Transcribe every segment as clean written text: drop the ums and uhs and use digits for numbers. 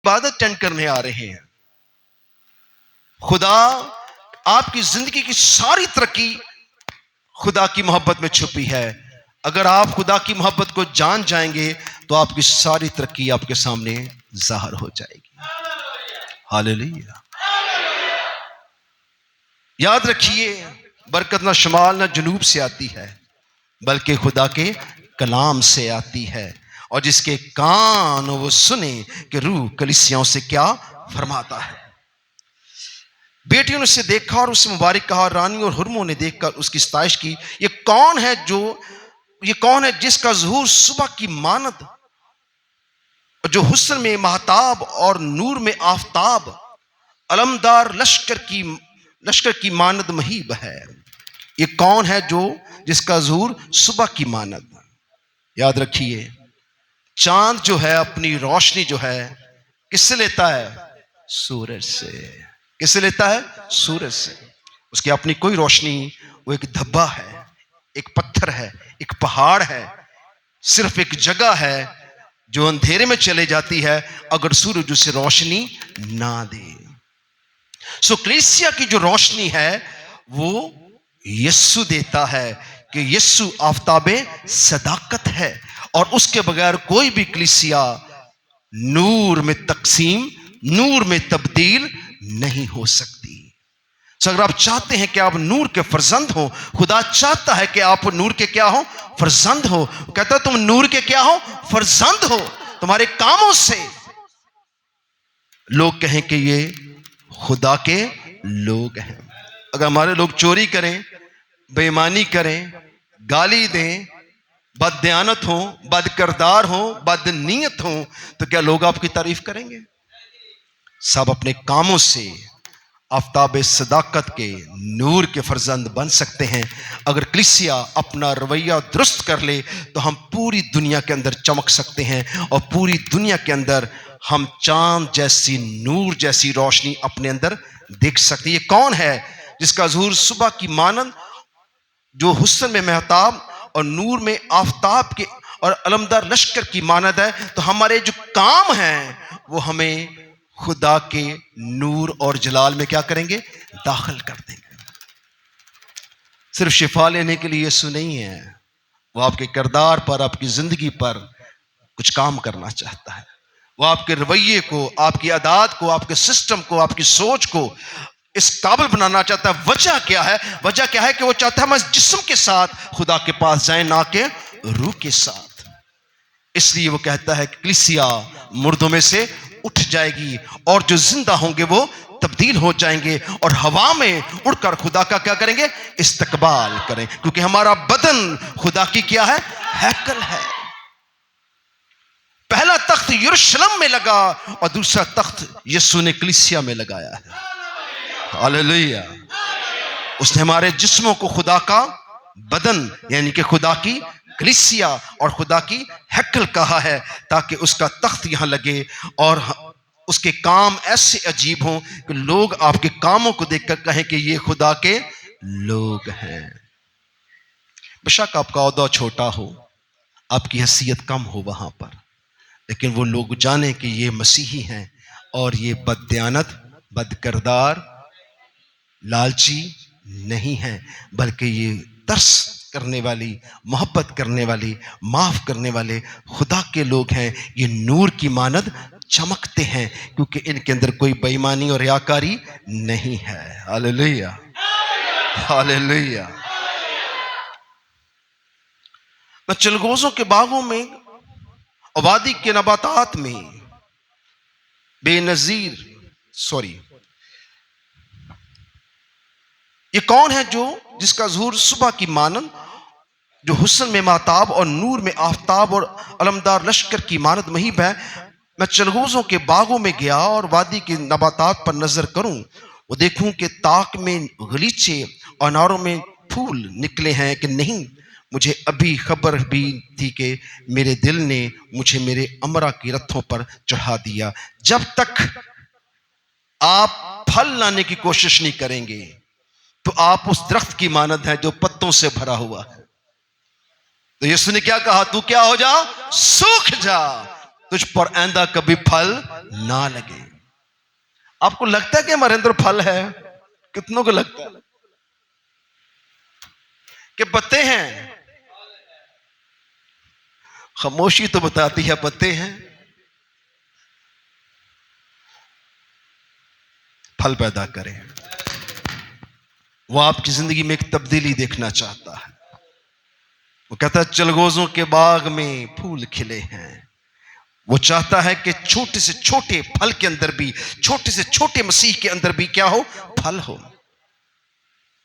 इबादत अटेंड करने आ रहे हैं। खुदा आपकी जिंदगी की सारी तरक्की खुदा की मोहब्बत में छुपी है। अगर आप खुदा की मोहब्बत को जान जाएंगे तो आपकी सारी तरक्की आपके सामने जाहिर हो जाएगी। हालेलुया। याद रखिए, बरकत ना शुमाल ना जुनूब से आती है बल्कि खुदा के कलाम से आती है, और जिसके कान वो सुने कि रूह कलीसियाओं से क्या फरमाता है। बेटियों ने उसे देखा और उससे मुबारक कहा। रानी और हुर्मों ने देखकर उसकी सताइश की। ये कौन है जिसका ज़ुहूर सुबह की मानद, जो हुस्न में महताब और नूर में आफताब, अलमदार लश्कर की मानद महीब है। ये कौन है जिसका ज़ुहूर सुबह की मानद। याद रखिए, चांद जो है अपनी रोशनी जो है किससे लेता है? सूरज से। किससे लेता है? सूरज से। उसकी अपनी कोई रोशनी, वो एक धब्बा है, एक पत्थर है, एक पहाड़ है, सिर्फ एक जगह है जो अंधेरे में चले जाती है अगर सूरज उसे रोशनी ना दे। सो कलीसिया की जो रोशनी है वो यीशु देता है, कि यीशु आफताबे सदाकत है, और उसके बगैर कोई भी कलीसिया नूर में तकसीम, नूर में तब्दील नहीं हो सकती। सो अगर आप चाहते हैं कि आप नूर के फर्जंद हो, खुदा चाहता है कि आप नूर के क्या हो? फर्जंद हो। कहता है तुम नूर के क्या हो? फर्जंद हो। तुम्हारे कामों से लोग कहें कि ये खुदा के लोग हैं। अगर हमारे लोग चोरी करें, बेईमानी करें, गाली दें, बददयानत हो, बदकिरदार हो, बदनीयत हो, तो क्या लोग आपकी तारीफ करेंगे? सब अपने कामों से आफताब सदाकत के नूर के फर्जंद बन सकते हैं। अगर कलीसिया अपना रवैया दुरुस्त कर ले तो हम पूरी दुनिया के अंदर चमक सकते हैं, और पूरी दुनिया के अंदर हम चांद जैसी, नूर जैसी रोशनी अपने अंदर देख सकते हैं। ये कौन है जिसका ज़ुहूर सुबह की मानंद, जो हुस्न में महताब और नूर में आफताब के और अलमदार लश्कर की मानद है। तो हमारे जो काम हैं वो हमें खुदा के नूर और जलाल में क्या करेंगे? दाखिल कर देंगे। सिर्फ शिफा लेने के लिए यीशु नहीं है, वो आपके किरदार पर, आपकी जिंदगी पर कुछ काम करना चाहता है। वो आपके रवैये को, आपकी आदत को, आपके सिस्टम को, आपकी सोच को इस काबिल बनाना चाहता है। वजह क्या है? वजह क्या है कि वो चाहता है हम इस जिस्म के साथ खुदा के पास जाएं, ना कि रूह के साथ। इसलिए वो कहता है कि कलीसिया मुर्दों में से उठ जाएगी, और जो जिंदा होंगे वो तब्दील हो जाएंगे, और हवा में उड़कर खुदा का क्या करेंगे? इस्तकबाल करें, क्योंकि हमारा बदन खुदा की क्या है? हैकल है। पहला तख्त यरूशलेम में लगा और दूसरा तख्त यीशु ने कलीसिया में लगाया है। हालेलुया। उसने हमारे जिस्मों को खुदा का बदन, यानी कि खुदा की कलीसिया और खुदा की हैकल कहा है, ताकि उसका तख्त यहां लगे और उसके काम ऐसे अजीब हों कि लोग आपके कामों को देखकर कहें कि ये खुदा के लोग हैं। बेशक आपका ओहदा छोटा हो, आपकी हैसियत कम हो वहां पर, लेकिन वो लोग जाने कि ये मसीही हैं, और ये बददयानत, बदकिरदार, लालची नहीं है, बल्कि ये तरस करने वाली, मोहब्बत करने वाली, माफ करने वाले खुदा के लोग हैं। ये नूर की मानद चमकते हैं, क्योंकि इनके अंदर कोई बेईमानी और रियाकारी नहीं है। Hallelujah, hallelujah. मैं चिलगोजों के बागों में, वादी के नबातात में बेनजीर, ये कौन है जिसका ज़ुहूर सुबह की मानंद, जो हुस्न में महताब और नूर में आफताब और अलमदार लश्कर की मानद महीब है। मैं चिलगोजों के बागों में गया और वादी के नबातात पर नजर करूं, वो देखूं कि ताक में गलीचे और अनारों में फूल निकले हैं कि नहीं। मुझे अभी खबर भी थी कि मेरे दिल ने मुझे मेरे अमरा की रथों पर चढ़ा दिया। जब तक आप फल लाने की कोशिश नहीं करेंगे तो आप उस दरख्त की मानद है जो पत्तों से भरा हुआ है। तो यीशु ने क्या कहा? तू क्या हो जा? सूख जा, तुझ पर आइंदा कभी फल ना लगे। आपको लगता है कि हमारे अंदर फल है? कितनों को लगता है कि पत्ते हैं? खामोशी तो बताती है पत्ते हैं। फल पैदा करें। वो आपकी जिंदगी में एक तब्दीली देखना चाहता है। वो कहता है चलगोजों के बाग में फूल खिले हैं। वो चाहता है कि छोटे से छोटे फल के अंदर भी, छोटे से छोटे मसीह के अंदर भी क्या हो? फल हो।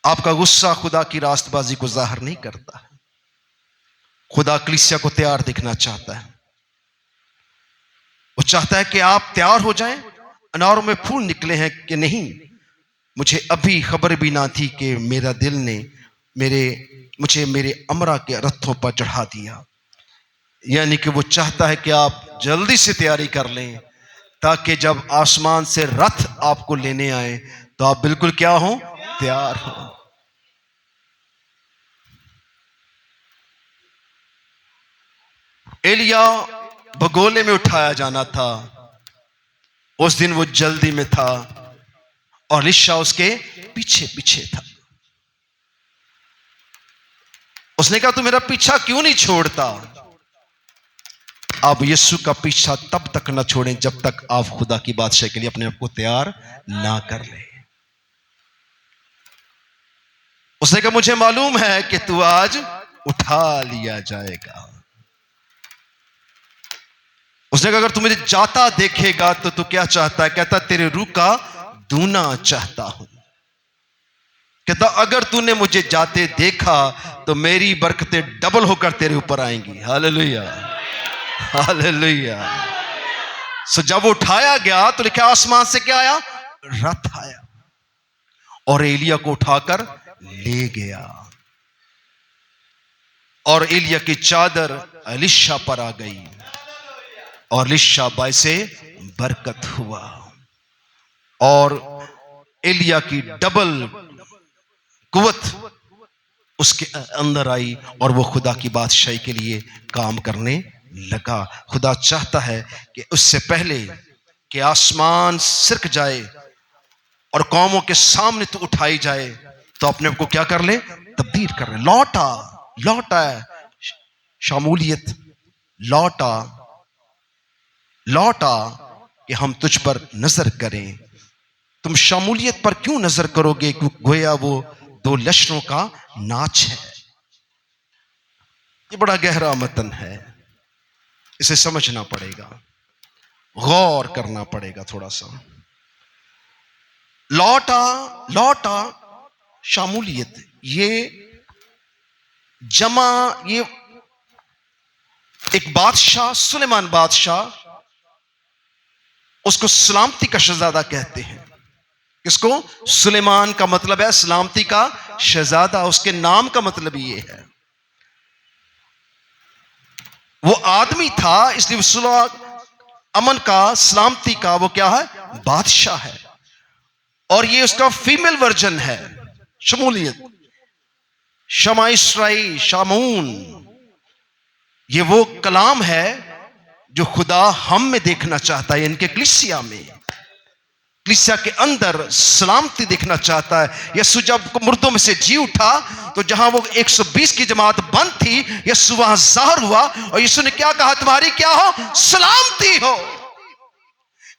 आपका गुस्सा खुदा की रास्तबाजी को जाहिर नहीं करता है। खुदा कलीसिया को तैयार देखना चाहता है। वो चाहता है कि आप तैयार हो जाएं। अनारों में फूल निकले हैं कि नहीं? मुझे अभी खबर भी ना थी कि मेरा दिल ने मुझे मेरे अमरा के रथों पर चढ़ा दिया। यानी कि वो चाहता है कि आप जल्दी से तैयारी कर लें, ताकि जब आसमान से रथ आपको लेने आए तो आप बिल्कुल क्या हो? तैयार हो। एलिया बगोले में उठाया जाना था। उस दिन वो जल्दी में था और एलीशा उसके पीछे पीछे था। उसने कहा तू मेरा पीछा क्यों नहीं छोड़ता? आप यीशु का पीछा तब तक ना छोड़ें जब तक आप खुदा की बादशाह के लिए अपने आप को तैयार ना कर ले। उसने कहा मुझे मालूम है कि तू आज उठा लिया जाएगा। उसने कहा अगर तू मुझे जाता देखेगा तो तू क्या चाहता है? कहता तेरे रूह का दूना चाहता हूं। कहता अगर तूने मुझे जाते देखा तो मेरी बरकतें डबल होकर तेरे ऊपर आएंगी। Hallelujah, hallelujah. सो जब वो उठाया गया तो लिखा आसमान से क्या आया? रथ आया और एलिया को उठाकर ले गया। और एलिया की चादर एलीशा पर आ गई और एलीशा बाई से बरकत हुआ और एलिया की डबल कुवत उसके अंदर आई और वो खुदा की बादशाही के लिए काम करने लगा। खुदा चाहता है कि उससे पहले कि आसमान सिरक जाए और कौमों के सामने तो उठाई जाए, तो अपने को क्या कर ले? तब्दील कर ले। लौटा शामूलियत, लौटा कि हम तुझ पर नजर करें। तुम शामूलियत पर क्यों नजर करोगे? क्योंकि गोया वो दो लश्करों का नाच है। ये बड़ा गहरा मतन है, इसे समझना पड़ेगा, गौर करना पड़ेगा थोड़ा सा। लौटा शामूलियत, ये एक बादशाह सुलेमान बादशाह, उसको सलामती का शहजादा कहते हैं। किसको? सुलेमान का मतलब है सलामती का शहजादा। उसके नाम का मतलब ये है। वो आदमी था इसलिए सुलह अमन का, सलामती का वो क्या है? बादशाह है। और ये उसका फीमेल वर्जन है शमूलियत, शमा इस्राई, शामून। ये वो कलाम है जो खुदा हम में देखना चाहता है, इनके कलीसिया में, कलीसिया के अंदर सलामती देखना चाहता है। यीशु जब मुर्दों में से जी उठा तो जहां वो 120 की जमात बंद थी, यीशु वहां जाहिर हुआ और यीशु ने क्या कहा? तुम्हारी क्या हो? सलामती हो।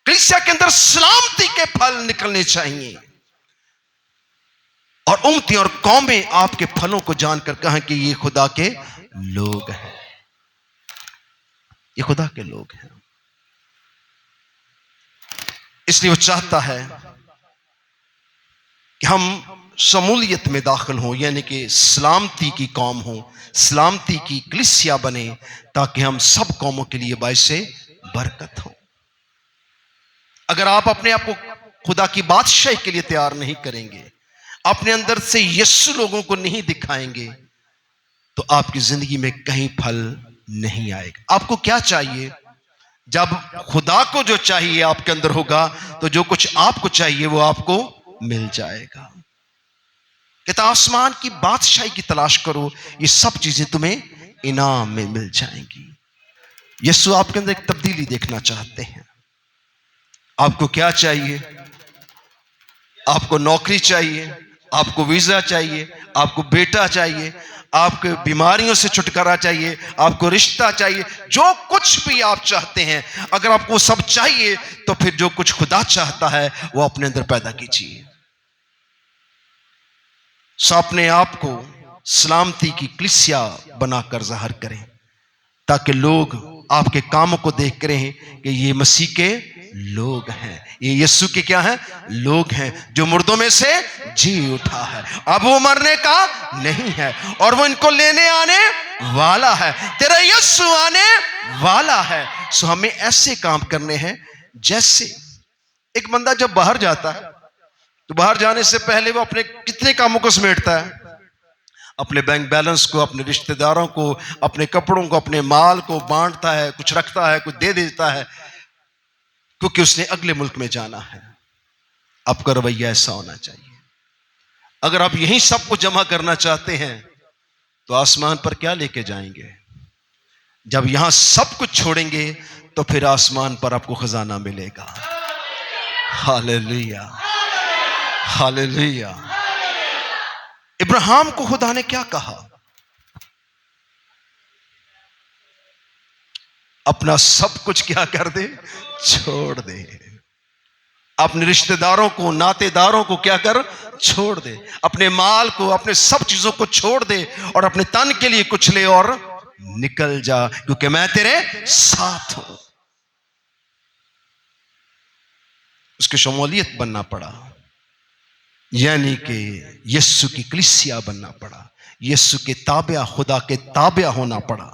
कलीसिया के अंदर सलामती के फल निकलने चाहिए और उम्मतें और कौमें आपके फलों को जानकर कहें कि ये खुदा के लोग हैं, ये खुदा के लोग हैं। इसलिए वो चाहता है कि हम शमूलियत में दाखिल हों, यानी कि सलामती की कौम हो, सलामती की कलीसिया बने, ताकि हम सब कौमों के लिए बाइस बरकत हो। अगर आप अपने आप को खुदा की बादशाही के लिए तैयार नहीं करेंगे, अपने अंदर से यीशु लोगों को नहीं दिखाएंगे, तो आपकी जिंदगी में कहीं फल नहीं आएगा। आपको क्या चाहिए? जब खुदा को जो चाहिए आपके अंदर होगा, तो जो कुछ आपको चाहिए वो आपको मिल जाएगा। कहता आसमान की बादशाही की तलाश करो, ये सब चीजें तुम्हें इनाम में मिल जाएंगी। यीशु आपके अंदर एक तब्दीली देखना चाहते हैं। आपको क्या चाहिए? आपको नौकरी चाहिए, आपको वीजा चाहिए, आपको बेटा चाहिए, आपको बीमारियों से छुटकारा चाहिए, आपको रिश्ता चाहिए, जो कुछ भी आप चाहते हैं, अगर आपको सब चाहिए तो फिर जो कुछ खुदा चाहता है वो अपने अंदर पैदा कीजिए। सो अपने आप को सलामती की कलीसिया बनाकर जाहिर करें, ताकि लोग आपके कामों को देख कर रहे कि ये मसीह के लोग हैं, ये यीशु के क्या हैं? लोग हैं, जो मुर्दों में से जी उठा है, अब वो मरने का नहीं है और वो इनको लेने आने वाला है। तेरा यीशु आने वाला है। सो हमें ऐसे काम करने हैं जैसे एक बंदा जब बाहर जाता है तो बाहर जाने से पहले वो अपने कितने कामों को समेटता है, अपने बैंक बैलेंस को, अपने रिश्तेदारों को, अपने कपड़ों को, अपने माल को बांटता है, कुछ रखता है, कुछ दे देता है, क्योंकि उसने अगले मुल्क में जाना है। आपका रवैया ऐसा होना चाहिए। अगर आप यहीं सब कुछ जमा करना चाहते हैं तो आसमान पर क्या लेके जाएंगे? जब यहां सब कुछ छोड़ेंगे तो फिर आसमान पर आपको खजाना मिलेगा। Hallelujah, hallelujah. इब्राहिम को खुदा ने क्या कहा? अपना सब कुछ क्या कर दे? छोड़ दे। अपने रिश्तेदारों को, नातेदारों को क्या कर? छोड़ दे। अपने माल को, अपने सब चीजों को छोड़ दे और अपने तन के लिए कुछ ले और निकल जा, क्योंकि मैं तेरे साथ हूं। उसकी शमूलियत बनना पड़ा, यानी कि यीशु की कलीसिया बनना पड़ा, यीशु के ताबिया, खुदा के ताबिया होना पड़ा।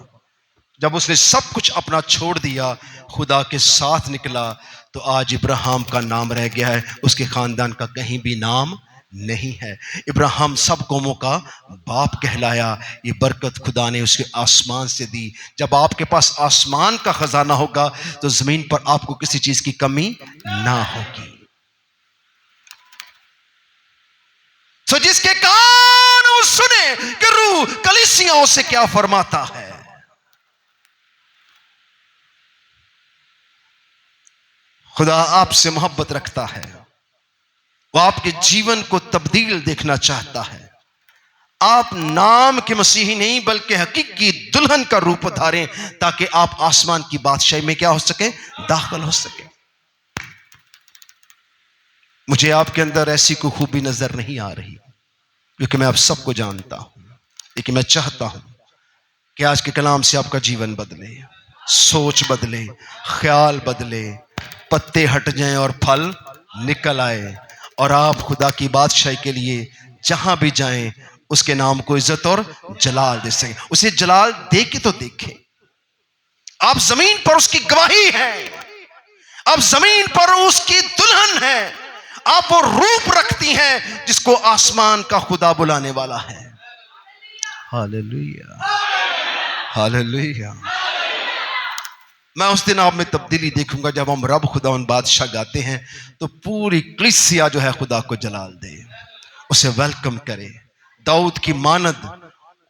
जब उसने सब कुछ अपना छोड़ दिया, खुदा के साथ निकला, तो आज इब्राहिम का नाम रह गया है, उसके खानदान का कहीं भी नाम नहीं है। इब्राहिम सब कौमों का बाप कहलाया। ये बरकत खुदा ने उसके आसमान से दी। जब आपके पास आसमान का खजाना होगा तो जमीन पर आपको किसी चीज की कमी ना होगी। तो जिसके कान वो सुने कि रूह कलीसियाओं से क्या फरमाता है। खुदा आपसे मोहब्बत रखता है, वो आपके जीवन को तब्दील देखना चाहता है। आप नाम के मसीही नहीं बल्कि हकीकी दुल्हन का रूप धारें, ताकि आप आसमान की बादशाही में क्या हो सके? दाखिल हो सके। मुझे आपके अंदर ऐसी कोई खूबी नजर नहीं आ रही, क्योंकि मैं आप सबको जानता हूं, लेकिन मैं चाहता हूं कि आज के कलाम से आपका जीवन बदले, सोच बदले, ख्याल बदले, पत्ते हट जाएं और फल निकल आए, और आप खुदा की बादशाही के लिए जहां भी जाएं उसके नाम को इज्जत और जलाल दे सके। उसे जलाल दे के तो देखें। आप जमीन पर उसकी गवाही हैं, आप जमीन पर उसकी दुल्हन हैं, आप वो रूप रखती हैं जिसको आसमान का खुदा बुलाने वाला है। Hallelujah, hallelujah. मैं उस दिन आप में तब्दीली देखूंगा जब हम रब खुदा उन बादशाह गाते हैं, तो पूरी कलीसिया जो है खुदा को जलाल दे, उसे वेलकम करे। दाऊद की मानद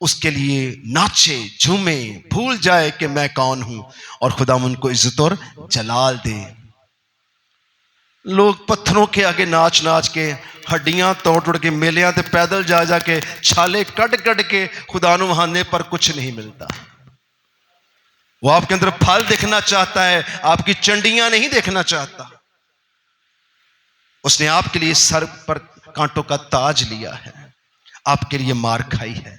उसके लिए नाचे, झूमे, भूल जाए कि मैं कौन हूं, और खुदा उनको इज्जत और जलाल दे। लोग पत्थरों के आगे नाच नाच के, हड्डियां तोड़ तोड़ के, मेलियां ते पैदल जा जा के, छाले कट कट के खुदा नु वहाने पर कुछ नहीं मिलता। वो आपके अंदर फल देखना चाहता है, आपकी चंडियां नहीं देखना चाहता। उसने आपके लिए सर पर कांटों का ताज लिया है, आपके लिए मार खाई है,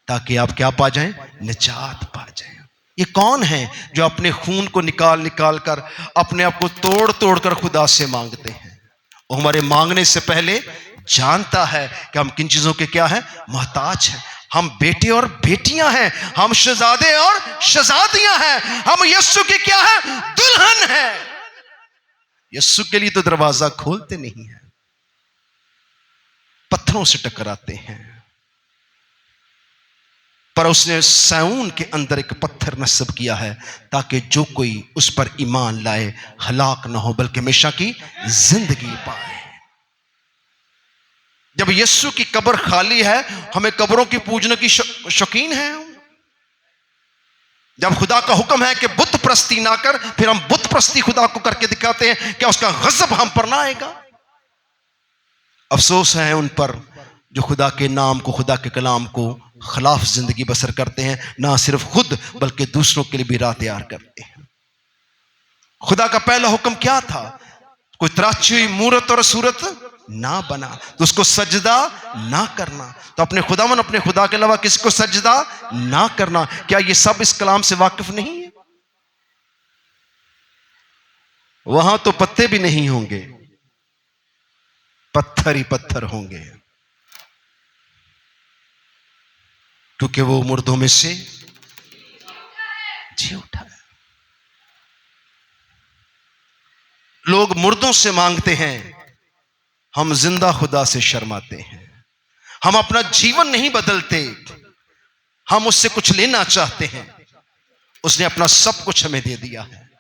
ताकि आप क्या पा जाएं? निजात पा जाएं। ये कौन है जो अपने खून को निकाल निकाल कर, अपने आप को तोड़ तोड़ कर खुदा से मांगते हैं? वो हमारे मांगने से पहले जानता है कि हम किन चीजों के क्या है? मोहताज हैं। हम बेटे और बेटियां हैं, हम शहजादे और शहजादियां हैं, हम यीशु के क्या है? दुल्हन हैं। यीशु के लिए तो दरवाजा खोलते नहीं है, पत्थरों से टकराते हैं। पर उसने सैऊन के अंदर एक पत्थर नस्ब किया है, ताकि जो कोई उस पर ईमान लाए हलाक ना हो, बल्कि हमेशा की जिंदगी पाए। जब यीशु की कब्र खाली है, हमें कब्रों की पूजने की शौकीन है। जब खुदा का हुक्म है कि बुत प्रस्ती ना कर, फिर हम बुत प्रस्ती खुदा को करके दिखाते हैं, क्या उसका गजब हम पर ना आएगा? अफसोस है उन पर जो खुदा के नाम को, खुदा के कलाम को खिलाफ जिंदगी बसर करते हैं, ना सिर्फ खुद बल्कि दूसरों के लिए भी राह तैयार करते हैं। खुदा का पहला हुक्म क्या था? कोई तराशी हुई मूरत और सूरत ना बना, तो उसको सजदा ना करना। तो अपने खुदावन, अपने खुदा के अलावा किसको सजदा ना करना। क्या ये सब इस कलाम से वाकिफ नहीं है? वहां तो पत्ते भी नहीं होंगे, पत्थर ही पत्थर होंगे, क्योंकि वो मुर्दों में से जी उठा है। लोग मुर्दों से मांगते हैं, हम जिंदा खुदा से शर्माते हैं। हम अपना जीवन नहीं बदलते, हम उससे कुछ लेना चाहते हैं। उसने अपना सब कुछ हमें दे दिया है।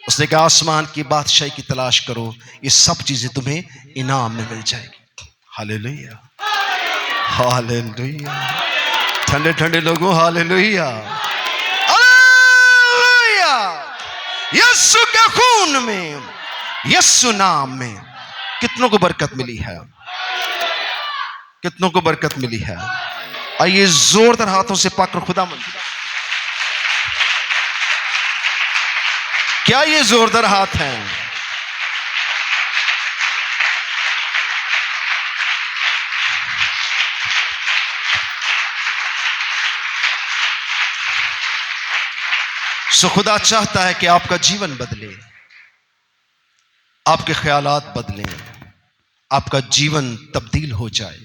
उसने कहा आसमान की बादशाही की तलाश करो, ये सब चीजें तुम्हें इनाम में मिल जाएगी। Hallelujah, hallelujah. ठंडे ठंडे लोगों, हालेलुया, हालेलुया। यीशु के खून में, यीशु नाम में कितनों को बरकत मिली है, कितनों को बरकत मिली है। आइए जोरदार हाथों से पाकर खुदा मंदिर। क्या ये जोरदार हाथ हैं? सो खुदा चाहता है कि आपका जीवन बदले, आपके ख्यालात बदलें, आपका जीवन तब्दील हो जाए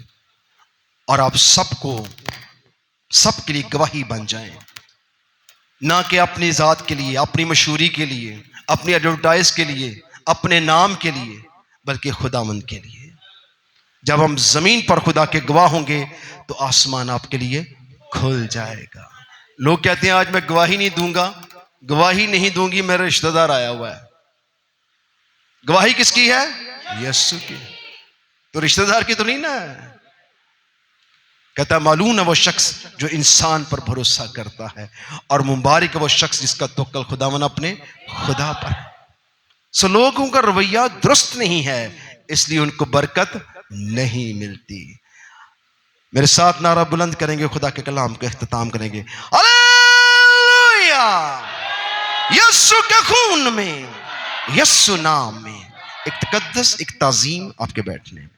और आप सबके लिए गवाही बन जाएं। ना कि अपनी जात के लिए, अपनी मशहूरी के लिए, अपनी एडवर्टाइज के लिए, अपने नाम के लिए, बल्कि खुदावंद के लिए। जब हम जमीन पर खुदा के गवाह होंगे तो आसमान आपके लिए खुल जाएगा। लोग कहते हैं आज मैं गवाही नहीं दूंगा, गवाही नहीं दूंगी, मेरा रिश्तेदार आया हुआ है। गवाही किसकी है? यीशु की। तो रिश्तेदार की तो नहीं ना। कहता मालूम है वो शख्स जो इंसान पर भरोसा करता है, और मुबारक है वो शख्स जिसका तवक्कुल खुदावन अपने खुदा पर है। सो लोगों का रवैया दुरुस्त नहीं है, इसलिए उनको बरकत नहीं मिलती। मेरे साथ नारा बुलंद करेंगे, खुदा के कलाम का इख्तिताम करेंगे। हालेलुया। यीशु के खून में, यीशु नाम में एक तकद्दस, एक ताजीम आपके बैठने में।